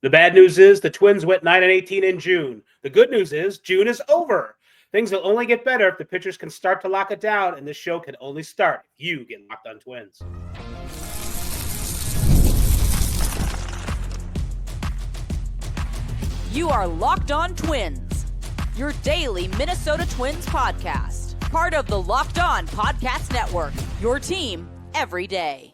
The bad news is the Twins went 9-18 in June. The good news is June is over. Things will only get better if the pitchers can start to lock it down, and this show can only start if you get locked on Twins. You are Locked On Twins, your daily Minnesota Twins podcast. Part of the Locked On Podcast Network, your team every day.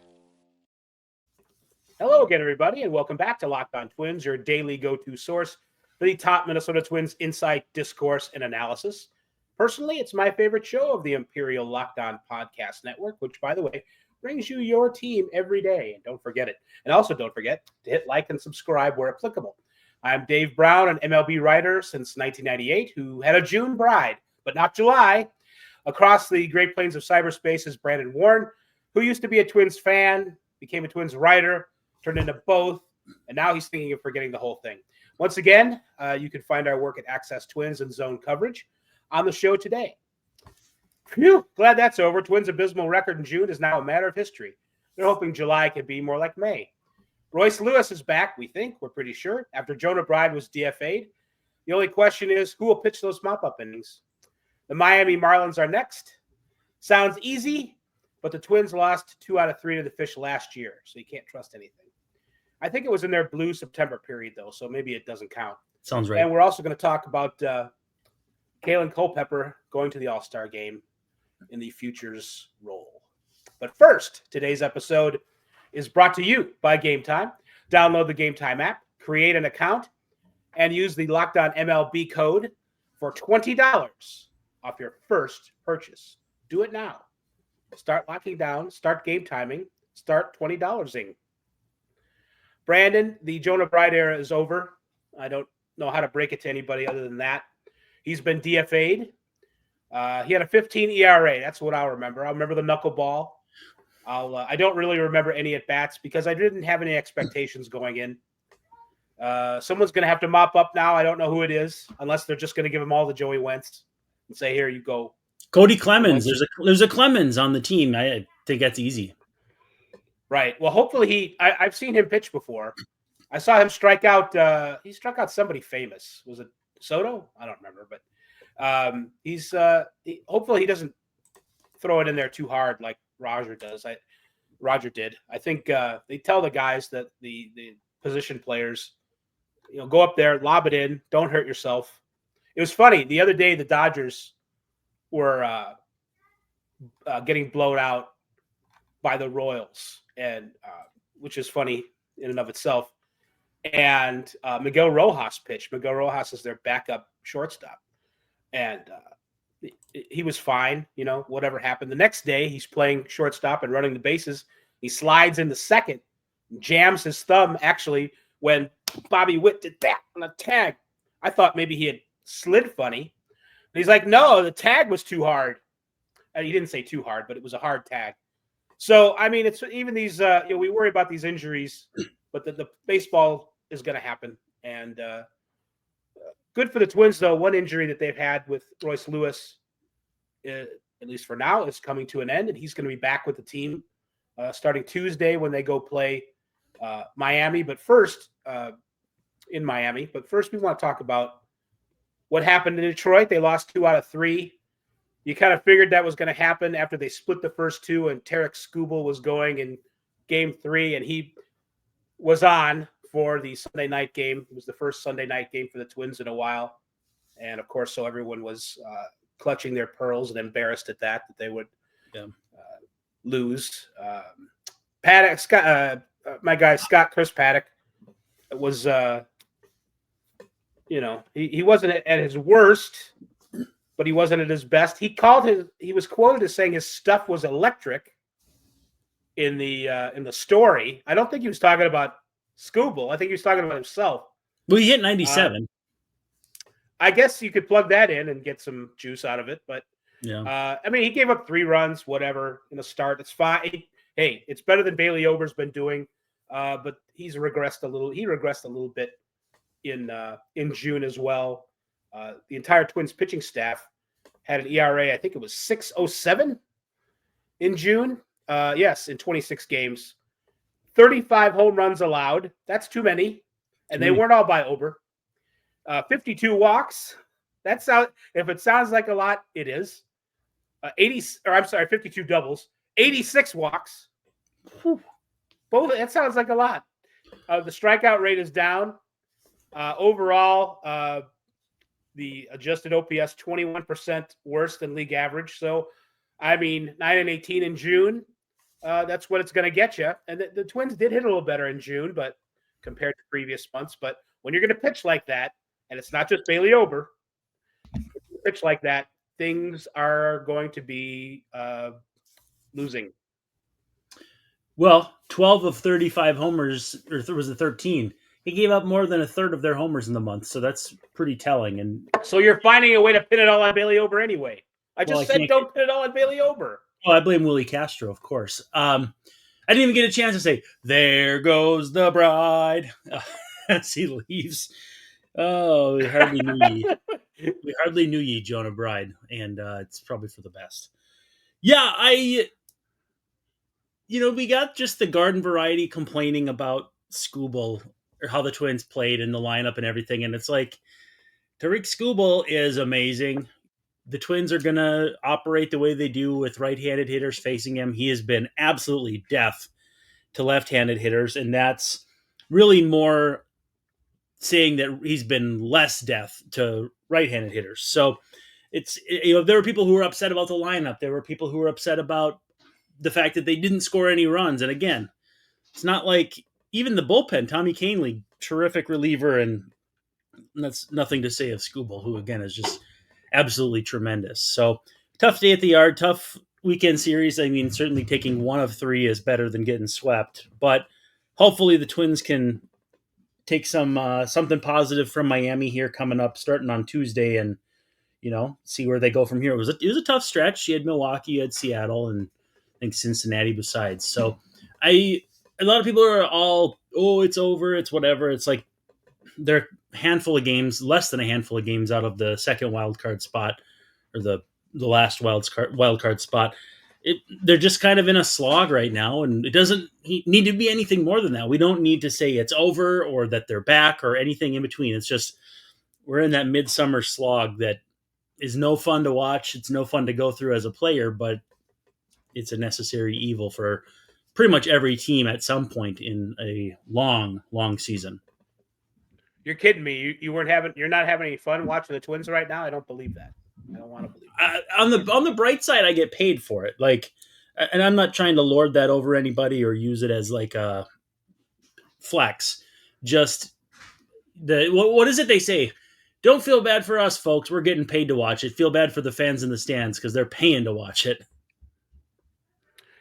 Hello again, everybody, and welcome back to Locked On Twins, your daily go-to source for the top Minnesota Twins insight, discourse, and analysis. Personally, it's my favorite show of the Imperial Locked On Podcast Network, which, by the way, brings you your team every day. And don't forget it. And also don't forget to hit like and subscribe where applicable. I'm Dave Brown, an MLB writer since 1998 who had a June bride, but not July. Across the Great Plains of cyberspace is Brandon Warne, who used to be a Twins fan, became a Twins writer, turned into both, and now he's thinking of forgetting the whole thing. Once again, you can find our work at Access Twins and Zone Coverage on the show today. Phew, glad that's over. Twins' abysmal record in June is now a matter of history. They're hoping July could be more like May. Royce Lewis is back, we think. We're pretty sure. After Jonah Bride was DFA'd. The only question is, who will pitch those mop-up innings? The Miami Marlins are next. Sounds easy, but the Twins lost 2 out of 3 to the Fish last year, so you can't trust anything. I think it was in their blue September period, though, so maybe it doesn't count. Sounds right. And we're also going to talk about Kaelen Culpepper going to the All-Star game in the Futures role. But first, today's episode is brought to you by Game Time. Download the Game Time app, create an account, and use the Locked On MLB code for $20 off your first purchase. Do it now. Start locking down, start game timing, start $20-ing. Brandon, the Jonah Bride era is over. I don't know how to break it to anybody other than that. He's been DFA'd. He had a 15 ERA. That's what I'll remember. I'll remember the knuckleball. I don't really remember any at-bats because I didn't have any expectations going in. Someone's going to have to mop up now. I don't know who it is, unless they're just going to give him all the Joey Wentz and say, here you go. Cody Clemens. There's a Clemens on the team. I think that's easy. Right. Well, hopefully I've seen him pitch before. I saw him strike out. He struck out somebody famous. Was it Soto? I don't remember, but hopefully he doesn't throw it in there too hard like Roger did. I think they tell the guys that the position players, go up there, lob it in, don't hurt yourself. It was funny. The other day, the Dodgers were getting blown out by the Royals, and which is funny in and of itself. And Miguel Rojas pitched. Miguel Rojas is their backup shortstop. And he was fine, whatever happened. The next day, he's playing shortstop and running the bases. He slides into second, jams his thumb, actually, when Bobby Witt did that on the tag. I thought maybe he had slid funny. But he's like, no, the tag was too hard. And he didn't say too hard, but it was a hard tag. So, I mean, it's even these, we worry about these injuries, but the baseball is going to happen. And good for the Twins, though. One injury that they've had with Royce Lewis, at least for now, is coming to an end, and he's going to be back with the team starting Tuesday when they go play Miami. But first, in Miami. But first, we want to talk about what happened in Detroit. They lost 2 out of 3. You kind of figured that was going to happen after they split the first 2, and Tarek Skubal was going in Game 3, and he was on for the Sunday night game. It was the first Sunday night game for the Twins in a while. And, of course, so everyone was clutching their pearls and embarrassed at that they would lose. Paddock, Scott, my guy, Chris Paddock, was, he wasn't at his worst, but he wasn't at his best. He was quoted as saying his stuff was electric in the story. I don't think he was talking about Skubal. I think he was talking about himself. Well, he hit 97. I guess you could plug that in and get some juice out of it. But, yeah, I mean, he gave up 3 runs, whatever, in the start. It's fine. Hey, it's better than Bailey Ober's been doing. But he's regressed a little. He regressed a little bit in June as well. The entire Twins pitching staff had an ERA, I think it was 6.07 in June. Yes, in 26 games. 35 home runs allowed. That's too many. and they weren't all by Ober. 52 walks. If it sounds like a lot, it is. 52 doubles, 86 walks. Whew. Both. That sounds like a lot. The strikeout rate is down. Overall, the adjusted OPS 21% worse than league average. So, 9-18 in June. That's what it's going to get you. And the Twins did hit a little better in June, but compared to previous months. But when you're going to pitch like that, and it's not just Bailey Ober, pitch like that, things are going to be losing. Well, 12 of 35 homers, or was it 13? He gave up more than a third of their homers in the month, so that's pretty telling. And so you're finding a way to pin it all on Bailey Ober anyway. I said don't pin it all on Bailey Ober. Well, I blame Willie Castro, of course. I didn't even get a chance to say, "There goes the bride," as he leaves. Oh, we hardly knew ye. We hardly knew ye, Jonah Bride, and it's probably for the best. Yeah, we got just the garden variety complaining about Skubal or how the Twins played in the lineup and everything, and it's like, Tariq Skubal is amazing. The Twins are going to operate the way they do with right-handed hitters facing him. He has been absolutely deaf to left-handed hitters, and that's really more saying that he's been less deaf to right-handed hitters. So there were people who were upset about the lineup. There were people who were upset about the fact that they didn't score any runs. And again, it's not like even the bullpen, Tommy Kahnle, terrific reliever, and that's nothing to say of Skubal, who again is just absolutely tremendous. So tough day at the yard, tough weekend series. Certainly taking 1 of 3 is better than getting swept, but hopefully the Twins can take something positive from Miami here coming up, starting on Tuesday, and see where they go from here. It was a tough stretch. You had Milwaukee, you had Seattle, and I think Cincinnati besides. So a lot of people are all, it's over, it's whatever. It's like they're a handful of games, less than a handful of games out of the second wild card spot, or the last wild card spot. They're just kind of in a slog right now, and it doesn't need to be anything more than that. We don't need to say it's over or that they're back or anything in between. It's just we're in that midsummer slog that is no fun to watch. It's no fun to go through as a player, but it's a necessary evil for pretty much every team at some point in a long, long season. You're kidding me. You're not having any fun watching the Twins right now? I don't believe that. I don't want to believe that. On the bright side, I get paid for it. And I'm not trying to lord that over anybody or use it as like a flex. Just what is it they say? Don't feel bad for us, folks. We're getting paid to watch it. Feel bad for the fans in the stands because they're paying to watch it.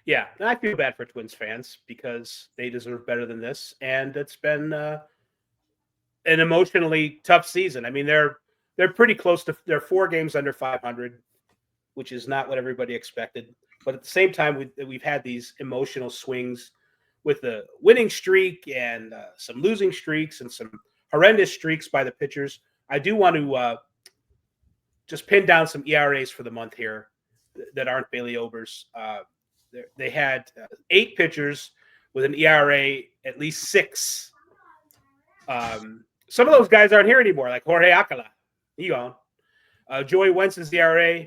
Yeah, and I feel bad for Twins fans because they deserve better than this, and it's been an emotionally tough season. They're pretty close to. They're 4 games under 500, which is not what everybody expected. But at the same time, we've had these emotional swings with the winning streak and some losing streaks and some horrendous streaks by the pitchers. I do want to just pin down some ERAs for the month here that aren't Bailey Ober's. They had 8 pitchers with an ERA at least 6. Some of those guys aren't here anymore, like Jorge Alcala. He gone. Joey Wentz's ERA.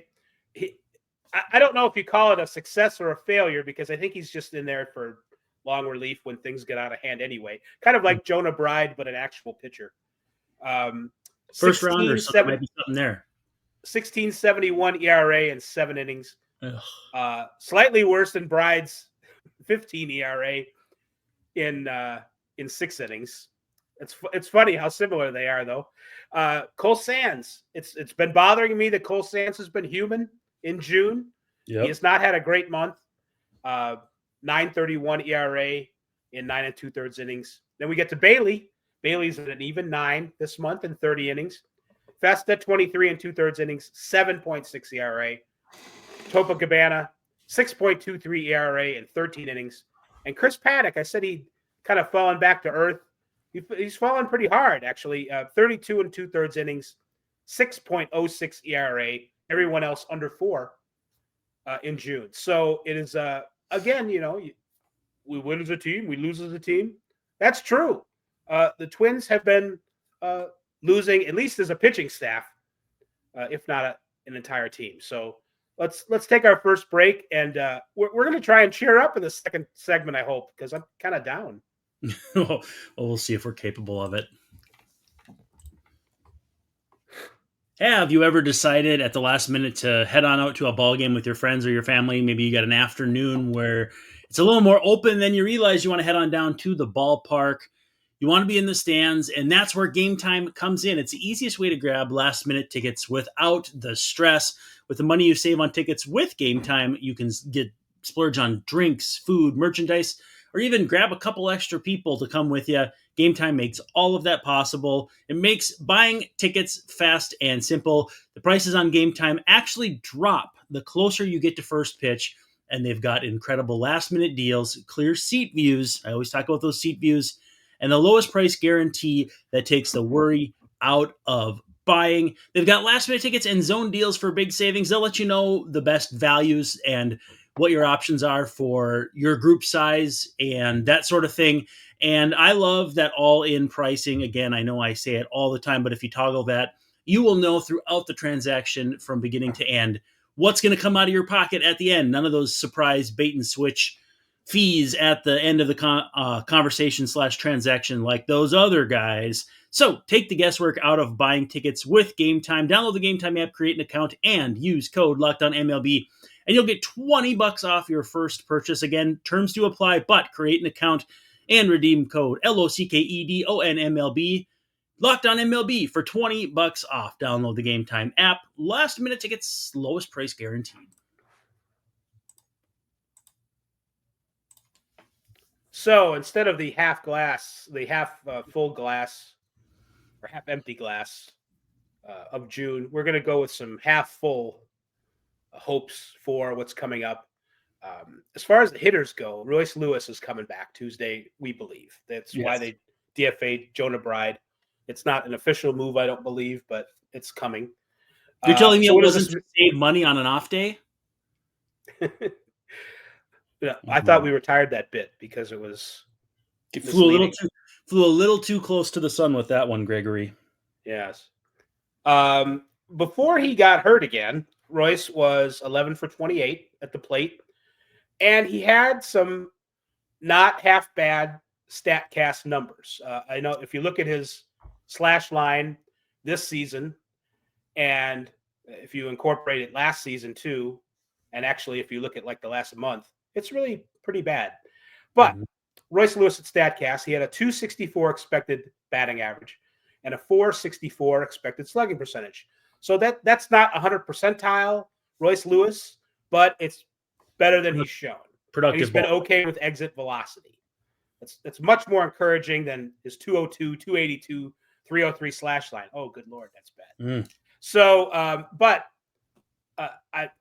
I don't know if you call it a success or a failure because I think he's just in there for long relief when things get out of hand anyway. Kind of like Jonah Bride, but an actual pitcher. First rounder, so there might be something there. 16.71 ERA in 7 innings. Slightly worse than Bride's 15 ERA in 6 innings. It's funny how similar they are, though. Cole Sands. It's been bothering me that Cole Sands has been human in June. Yep. He has not had a great month. 9.31 ERA in 9 2/3 innings. Then we get to Bailey. Bailey's at an even 9 this month in 30 innings. Festa 23 2/3 innings, 7.6 ERA. Topa Cabana 6.23 ERA in 13 innings. And Chris Paddock, I said he kind of fallen back to earth. He's fallen pretty hard, actually. 32 2/3 innings, 6.06 ERA. Everyone else under 4 in June. So it is, again, we win as a team, we lose as a team. That's true. the Twins have been losing, at least as a pitching staff, if not an entire team. So let's take our first break, and we're going to try and cheer up in the second segment, I hope, because I'm kind of down. Well, we'll see if we're capable of it. Have you ever decided at the last minute to head on out to a ball game with your friends or your family? Maybe you got an afternoon where it's a little more open, then you realize you want to head on down to the ballpark. You want to be in the stands, and that's where Game Time comes in. It's the easiest way to grab last-minute tickets without the stress. With the money you save on tickets with Game Time, you can splurge on drinks, food, merchandise, or even grab a couple extra people to come with you. Game Time makes all of that possible. It makes buying tickets fast and simple. The prices on Game Time actually drop the closer you get to first pitch, and they've got incredible last-minute deals, clear seat views. I always talk about those seat views. And the lowest price guarantee that takes the worry out of buying. They've got last-minute tickets and zone deals for big savings. They'll let you know the best values and what your options are for your group size and that sort of thing. And I love that all-in pricing. Again, I know I say it all the time, but if you toggle that, you will know throughout the transaction from beginning to end what's going to come out of your pocket at the end. None of those surprise bait-and-switch fees at the end of the conversation/transaction like those other guys. So take the guesswork out of buying tickets with Game Time. Download the Game Time app, create an account, and use code LOCKEDONMLB, and you'll get $20 off your first purchase. Again, terms do apply, but create an account and redeem code LOCKEDONMLB, LOCKEDONMLB for $20 off. Download the Game Time app. Last minute tickets, lowest price guaranteed. So instead of the half full glass or half empty glass of June, we're going to go with some half full hopes for what's coming up. As far as the hitters go, Royce Lewis is coming back Tuesday, we believe. That's why they DFA'd Jonah Bride. It's not an official move, I don't believe, but it's coming. You're telling me it wasn't to save money on an off day? Yeah, I thought we retired that bit because it was flew a little too close to the sun with that one, Gregory. Yes. Before he got hurt again, Royce was 11 for 28 at the plate, and he had some not half bad StatCast numbers. I know if you look at his slash line this season, and if you incorporate it last season too, and actually if you look at like the last month, it's really pretty bad. But Royce Lewis at StatCast, he had a 264 expected batting average and a 464 expected slugging percentage. So that's not 100 percentile Royce Lewis, but it's better than he's shown. Productive. And he's been okay with exit velocity. It's much more encouraging than his 202, 282, 303 slash line. Oh, good Lord, that's bad. So, but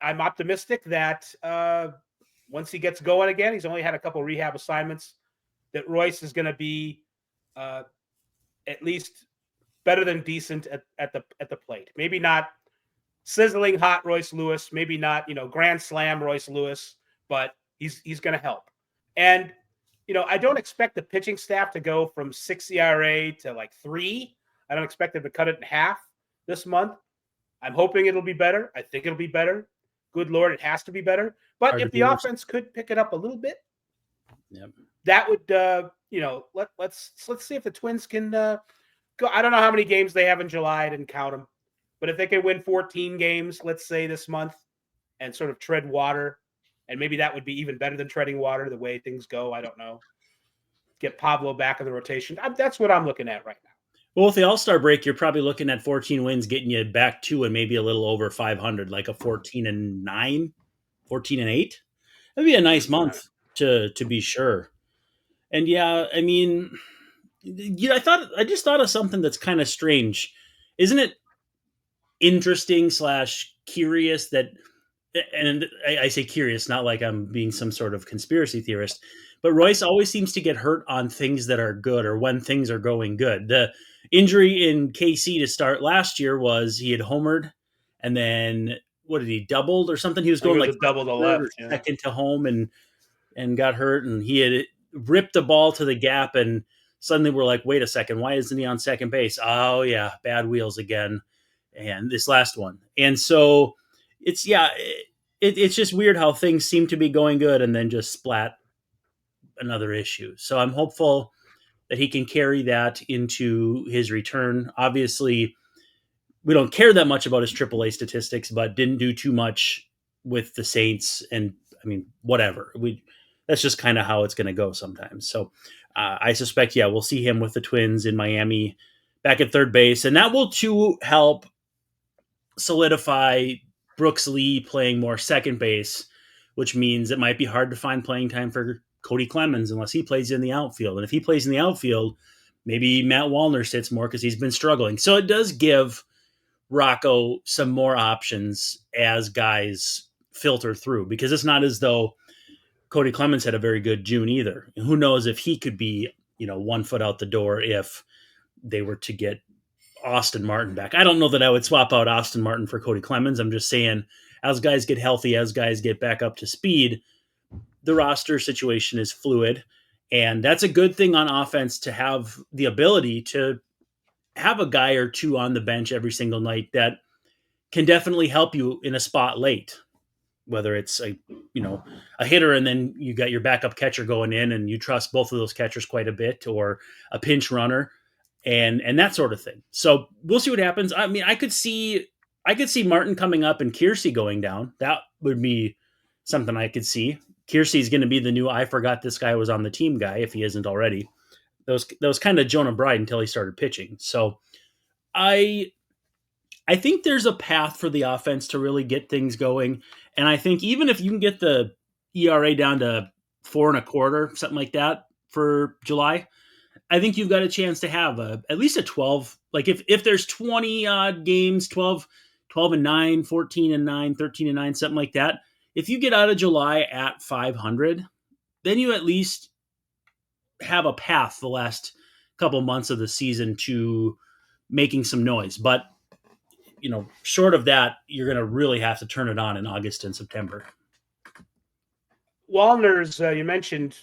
I'm optimistic that once he gets going again, he's only had a couple rehab assignments, that Royce is going to be at least better than decent at the plate. Maybe not sizzling hot Royce Lewis, maybe not, grand slam Royce Lewis, but he's going to help. And, I don't expect the pitching staff to go from 6 ERA to like 3. I don't expect them to cut it in half this month. I'm hoping it'll be better. I think it'll be better. Good Lord, it has to be better. But if the offense could pick it up a little bit, that would, let's see if the Twins can go. I don't know how many games they have in July. I didn't count them. But if they can win 14 games, let's say this month, and sort of tread water, and maybe that would be even better than treading water the way things go. I don't know. Get Pablo back in the rotation. That's what I'm looking at right now. Well, with the All-Star break, you're probably looking at 14 wins, getting you back to and maybe a little over 500, like a 14-9, 14-8. That'd be a nice month to be sure. And yeah, I mean, I just thought of something that's kind of strange. Isn't it interesting / curious that, and I say curious, not like I'm being some sort of conspiracy theorist, but Royce always seems to get hurt on things that are good or when things are going good. The injury in KC to start last year was he had homered, and then what did he doubled or something? He was going like double to left, second to home and got hurt, and he had ripped the ball to the gap and suddenly we're like, wait a second, why isn't he on second base? Oh yeah, bad wheels again, and this last one. And so it's it's just weird how things seem to be going good and then just splat another issue. So I'm hopeful that he can carry that into his return. Obviously, we don't care that much about his AAA statistics, but didn't do too much with the Saints. And I mean, whatever. That's just kind of how it's going to go sometimes. So I suspect, we'll see him with the Twins in Miami back at third base. And that will too help solidify Brooks Lee playing more second base, which means it might be hard to find playing time for Cody Clemens unless he plays in the outfield. And if he plays in the outfield, maybe Matt Wallner sits more because he's been struggling. So it does give Rocco some more options as guys filter through, because it's not as though Cody Clemens had a very good June either. And who knows if he could be, 1 foot out the door if they were to get Austin Martin back. I don't know that I would swap out Austin Martin for Cody Clemens. I'm just saying, as guys get healthy, as guys get back up to speed, the roster situation is fluid. And that's a good thing on offense, to have the ability to have a guy or two on the bench every single night that can definitely help you in a spot late, whether it's a hitter and then you got your backup catcher going in and you trust both of those catchers quite a bit, or a pinch runner and that sort of thing. So we'll see what happens. I mean, I could see Martin coming up and Kiersey going down. That would be something I could see. Kiersey is going to be the new I forgot this guy was on the team guy, if he isn't already. That was kind of Jonah Bride until he started pitching. So I think there's a path for the offense to really get things going. And I think even if you can get the ERA down to 4.25, something like that for July, I think you've got a chance to have at least a 12. Like if there's 20 odd games, 12 and 9, 14 and 9, 13 and 9, something like that. If you get out of July at 500, then you at least have a path the last couple months of the season to making some noise. But, short of that, you're going to really have to turn it on in August and September. Wallner's, you mentioned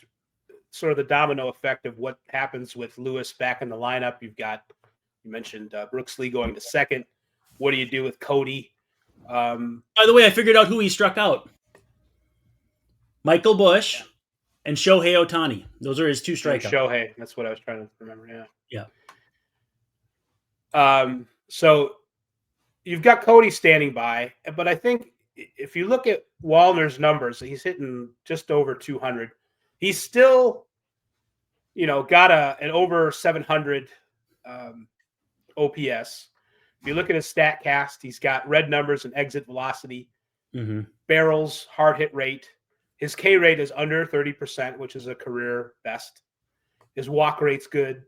sort of the domino effect of what happens with Lewis back in the lineup. You mentioned Brooks Lee going to second. What do you do with Cody? By the way, I figured out who he struck out. Michael Busch and Shohei Ohtani. Those are his two strikeouts. Shohei. That's what I was trying to remember. Yeah. So you've got Cody standing by, but I think if you look at Wallner's numbers, he's hitting just over 200. He's still, got an over 700 OPS. If you look at his StatCast, he's got red numbers and exit velocity, barrels, hard hit rate. His K rate is under 30%, which is a career best. His walk rate's good.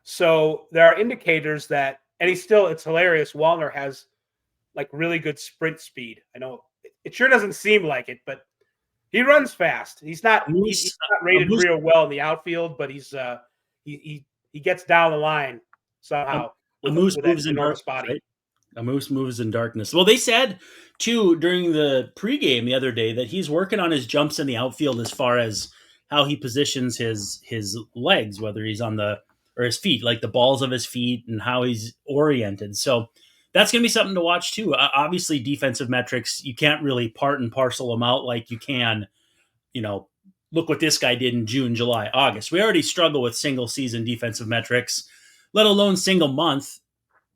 So there are indicators that, and it's hilarious. Wallner has like really good sprint speed. I know it sure doesn't seem like it, but he runs fast. He's not rated real well in the outfield, but he gets down the line somehow. A moose moves in darkness, right? A moose moves in darkness. Well, they said too during the pregame the other day that he's working on his jumps in the outfield as far as how he positions his legs, whether he's on or his feet, like the balls of his feet and how he's oriented. So that's going to be something to watch too. Obviously, defensive metrics, you can't really part and parcel them out like you can, look what this guy did in June, July, August. We already struggle with single season defensive metrics, let alone single month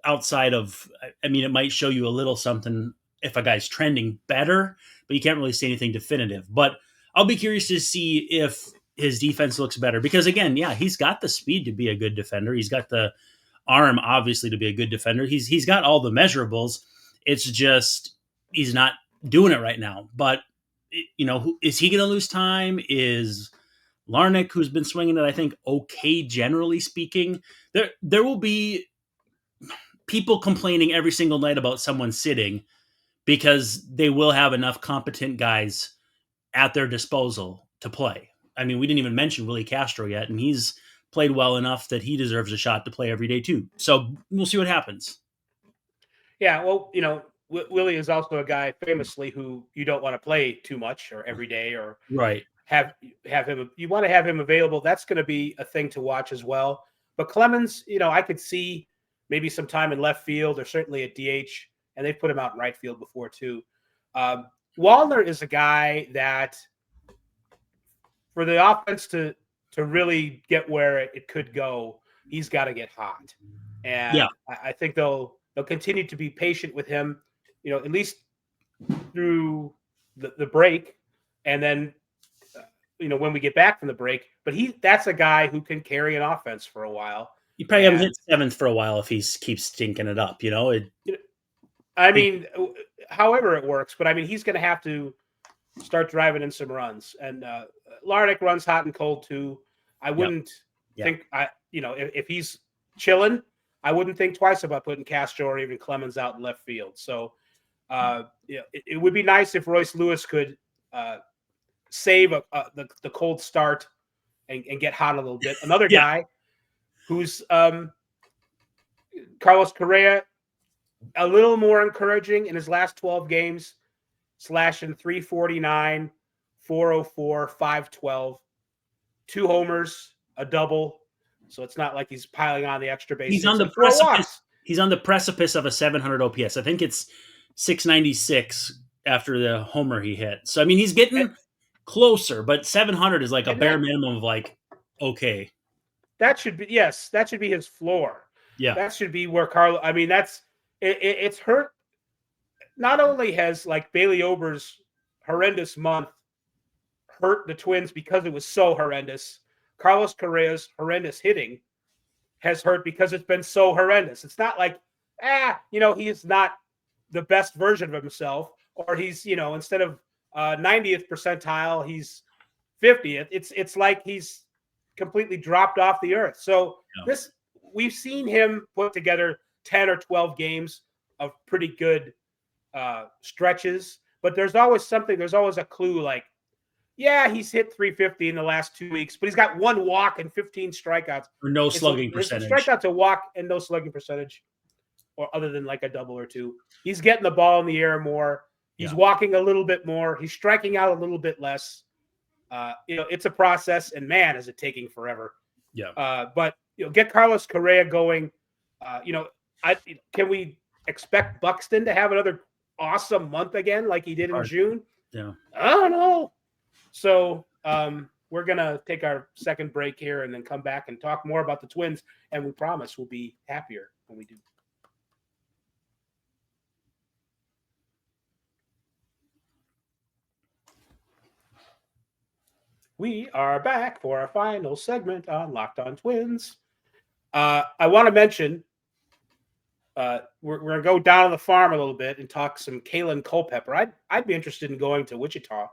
outside of, it might show you a little something if a guy's trending better, but you can't really say anything definitive. But I'll be curious to see if his defense looks better because, again, he's got the speed to be a good defender. He's got the arm, obviously, to be a good defender. He's got all the measurables. It's just he's not doing it right now. But, is he going to lose time? Is Larnach, who's been swinging it, I think, okay, generally speaking? There will be people complaining every single night about someone sitting because they will have enough competent guys at their disposal to play. We didn't even mention Willie Castro yet, and he's played well enough that he deserves a shot to play every day too. So we'll see what happens. Yeah, well, Willie is also a guy famously who you don't want to play too much or every day or right. have him. You want to have him available. That's going to be a thing to watch as well. But Clemens, I could see maybe some time in left field or certainly at DH, and they've put him out in right field before too. Wanner is a guy that for the offense to really get where it could go, he's got to get hot. And I think they'll continue to be patient with him, at least through the break, and then when we get back from the break. But that's a guy who can carry an offense for a while. You probably haven't hit seventh for a while if he keeps stinking it up. However it works, but he's going to have to start driving in some runs. And Larnach runs hot and cold too. I wouldn't think if he's chilling, I wouldn't think twice about putting Castro or even Clemens out in left field. So it would be nice if Royce Lewis could save the cold start and get hot a little bit. Another guy who's Carlos Correa, a little more encouraging in his last 12 games, slashing 349, 404, 512, 2 homers, a double. So it's not like he's piling on the extra base. He's on the precipice. He's on the precipice of a 700 OPS. I think it's 696 after the homer he hit. So he's getting closer, but 700 is like a bare minimum of okay. That should be his floor. Yeah, that should be where Carlos. It's hurt. Not only has Bailey Ober's horrendous month hurt the Twins because it was so horrendous, Carlos Correa's horrendous hitting has hurt because it's been so horrendous. It's not like, he is not the best version of himself, or he's, instead of 90th percentile, he's 50th. It's like he's completely dropped off the earth. So we've seen him put together 10 or 12 games of pretty good stretches, but there's always a clue he's hit 350 in the last 2 weeks, but he's got 1 walk and 15 strikeouts. Or no slugging percentage. Strikeouts, a walk, and no slugging percentage, or other than a double or 2. He's getting the ball in the air more. He's walking a little bit more. He's striking out a little bit less. It's a process, and man, is it taking forever. Yeah. But get Carlos Correa going. Can we expect Buxton to have another awesome month again like he did in June? Yeah. I don't know. So we're going to take our second break here and then come back and talk more about the Twins. And we promise we'll be happier when we do. We are back for our final segment on Locked On Twins. I want to mention we're going to go down to the farm a little bit and talk some Kaelen Culpepper. I'd be interested in going to Wichita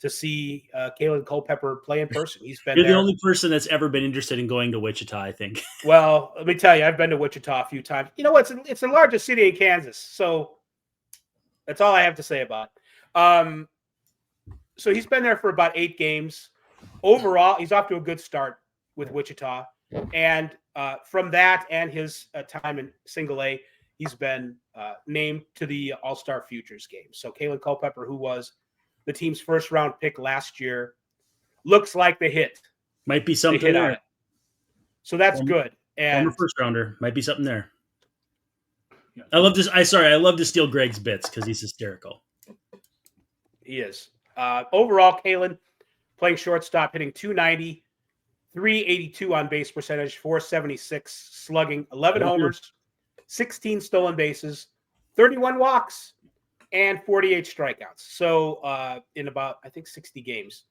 to see Kaelen Culpepper play in person. He's been You're the only person that's ever been interested in going to Wichita, I think. Well, let me tell you, I've been to Wichita a few times. It's the largest city in Kansas, so that's all I have to say about it. So he's been there for about 8 games. Overall, he's off to a good start with Wichita. And from that and his time in Single A, he's been named to the All-Star Futures game. So Kaelen Culpepper, who was the team's first-round pick last year, looks like the hit. Might be something there. So that's good. And former first-rounder. Might be something there. I love this. I love to steal Greg's bits because he's hysterical. He is. Overall, Kaelen playing shortstop, hitting 290, 382 on base percentage, 476 slugging, 11 homers, 16 stolen bases, 31 walks, and 48 strikeouts. So in about, I think, 60 games.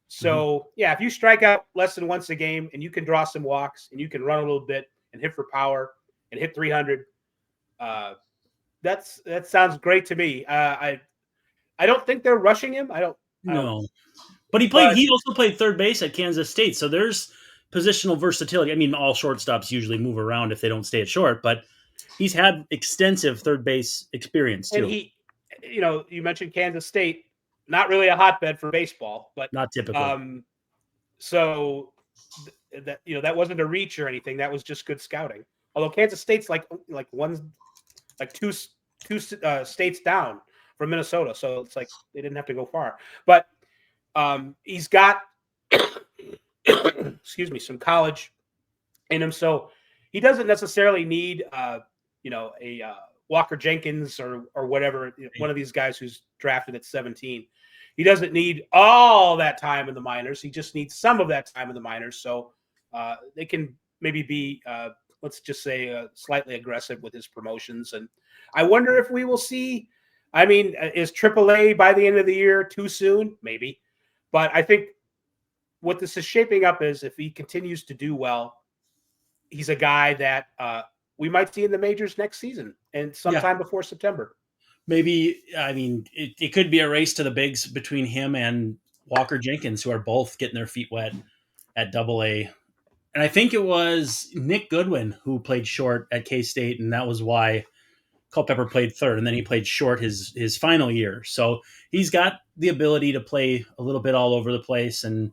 So, if you strike out less than once a game and you can draw some walks and you can run a little bit and hit for power and hit 300, that sounds great to me. I don't think they're rushing him. No. But he also played third base at Kansas State. So there's positional versatility. All shortstops usually move around if they don't stay at short, but he's had extensive third base experience too. And you mentioned Kansas State, not really a hotbed for baseball, but not typical. So that wasn't a reach or anything. That was just good scouting. Although Kansas State's two states down from Minnesota, so it's like they didn't have to go far. But He's got, excuse me, some college in him, so he doesn't necessarily need, a Walker Jenkins or whatever, one of these guys who's drafted at 17. He doesn't need all that time in the minors. He just needs some of that time in the minors. So they can maybe be, let's just say, slightly aggressive with his promotions. And I wonder if we will see. I mean, is AAA by the end of the year too soon? Maybe. But I think what this is shaping up is if he continues to do well, he's a guy that we might see in the majors next season and sometime before September. Maybe, I mean, it could be a race to the bigs between him and Walker Jenkins, who are both getting their feet wet at AA. And I think it was Nick Goodwin who played short at K-State, and that was why Culpepper played third, and then he played short his final year. So he's got the ability to play a little bit all over the place, and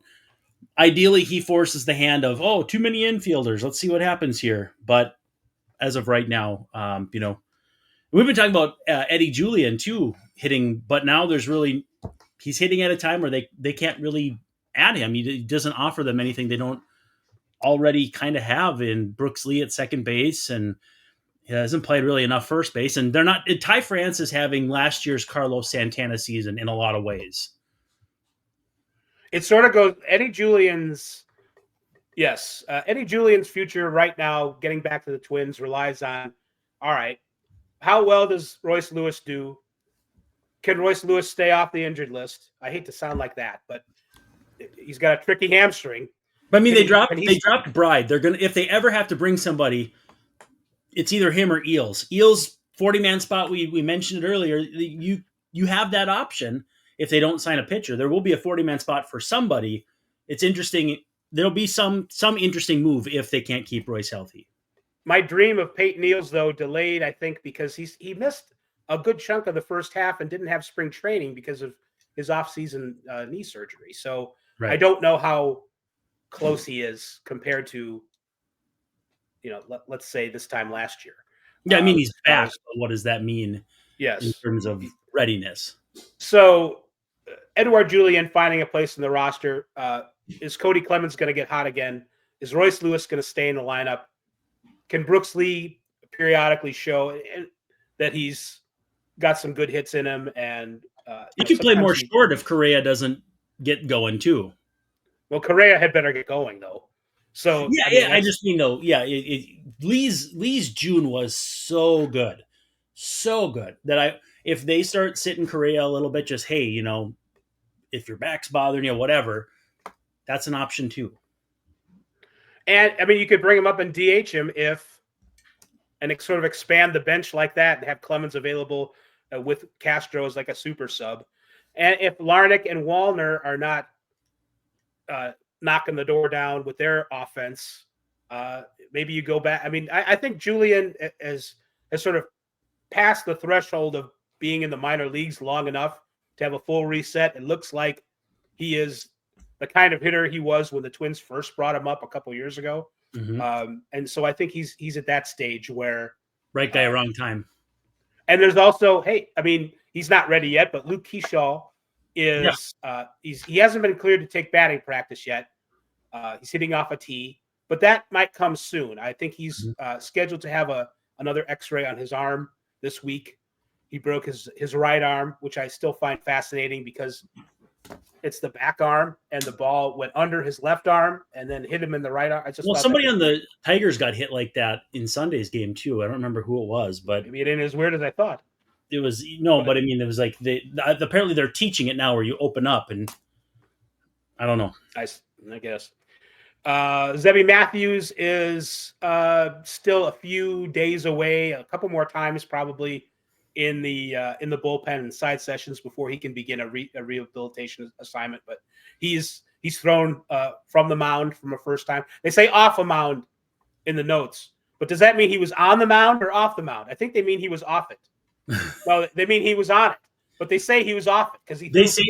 ideally he forces the hand of, too many infielders. Let's see what happens here. But as of right now, we've been talking about Eddie Julien too hitting, but now he's hitting at a time where they can't really add him. He doesn't offer them anything they don't already kind of have in Brooks Lee at second base, and he hasn't played really enough first base. And they're not. Ty France is having last year's Carlos Santana season in a lot of ways. It sort of goes Eddie Julien's future right now, getting back to the Twins, relies on, all right, how well does Royce Lewis do? Can Royce Lewis stay off the injured list? I hate to sound like that, but he's got a tricky hamstring. But I mean, they dropped Bride. They're gonna, if they ever have to bring somebody, it's either him or Eels. Eels 40-man spot. We mentioned it earlier. You have that option if they don't sign a pitcher. There will be a 40-man spot for somebody. It's interesting. There'll be some interesting move if they can't keep Royce healthy. My dream of Peyton Eels, though, delayed, I think, because he missed a good chunk of the first half and didn't have spring training because of his off-season knee surgery. So I don't know how close he is compared to, let's say this time last year. Yeah, I mean, he's back. But what does that mean? Yes, in terms of readiness. So Edouard Julien finding a place in the roster. Is Cody Clemens going to get hot again? Is Royce Lewis going to stay in the lineup? Can Brooks Lee periodically show that he's got some good hits in him? And he can play more short if Correa doesn't get going too. Well, Correa had better get going though. So I just mean though, Lee's June was so good that if they start sitting Correa a little bit, just hey, if your back's bothering you, whatever, that's an option too. And I mean, you could bring him up and DH him and sort of expand the bench like that and have Clemens available with Castro as like a super sub. And if Larnach and Wanner are not knocking the door down with their offense, maybe you go back. I mean, I think Julien has sort of passed the threshold of being in the minor leagues long enough to have a full reset. It looks like he is the kind of hitter he was when the Twins first brought him up a couple years ago. Mm-hmm. And so I think he's at that stage where right guy, wrong time. And there's also, he's not ready yet, but Luke Kershaw is he hasn't been cleared to take batting practice yet. He's hitting off a tee, but that might come soon. I think he's scheduled to have another X-ray on his arm this week. He broke his right arm, which I still find fascinating because it's the back arm and the ball went under his left arm and then hit him in the right arm. Somebody on the Tigers got hit like that in Sunday's game too. I don't remember who it was, but maybe it ain't as weird as I thought. It was but I mean, it was like apparently they're teaching it now where you open up and I don't know. I guess. Zebby Matthews is still a few days away, a couple more times probably in the bullpen and side sessions before he can begin a rehabilitation assignment. But he's thrown from the mound from a first time. They say off a mound in the notes, but does that mean he was on the mound or off the mound? I think they mean he was off it. Well, they mean he was on it, but they say he was off it because he. They say,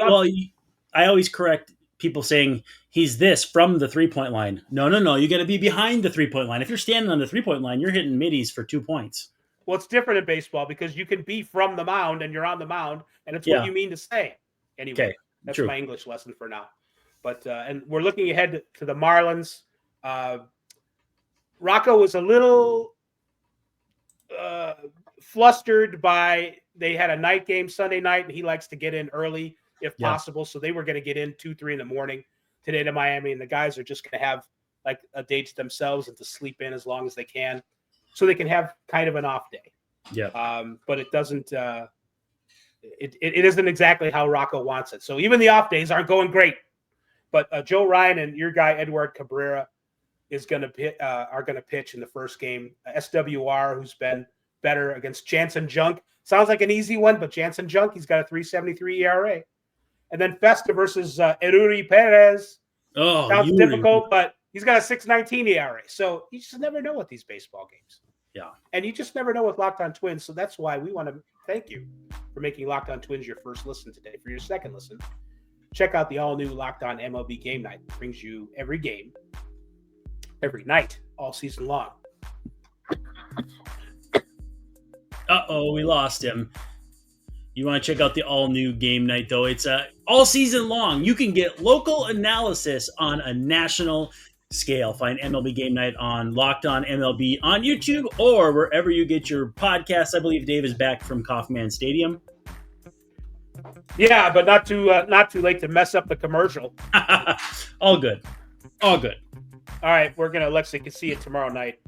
I always correct people saying he's this from the 3-point line. No. You got to be behind the 3-point line. If you're standing on the 3-point line, you're hitting middies for 2 points. Well, it's different in baseball because you can be from the mound and you're on the mound, and it's what you mean to say. Anyway, That's True. my English lesson for now. But and we're looking ahead to the Marlins. Rocco was a little flustered by they had a night game Sunday night, and he likes to get in early if possible. So they were going to get in 2-3 in the morning today to Miami, and the guys are just going to have like a day to themselves and to sleep in as long as they can, so they can have kind of an off day. Yeah. But it doesn't. It isn't exactly how Rocco wants it. So even the off days aren't going great. But Joe Ryan and your guy Edward Cabrera are going to pitch in the first game. SWR, who's been better against Jansen Junk. Sounds like an easy one, but Jansen Junk, he's got a 3.73 ERA. And then Festa versus Eruri Perez. Oh, sounds difficult, but he's got a 6.19 ERA. So you just never know with these baseball games. Yeah. And you just never know with Locked On Twins. So that's why we want to thank you for making Locked On Twins your first listen today. For your second listen, check out the all-new Locked On MLB Game Night. It brings you every game, every night, all season long. Uh-oh, we lost him. You want to check out the all-new Game Night, though. It's all season long. You can get local analysis on a national scale. Find MLB Game Night on Locked On MLB on YouTube or wherever you get your podcasts. I believe Dave is back from Kaufman Stadium. Yeah, but not too late to mess up the commercial. All good. All good. All right, let's see you tomorrow night.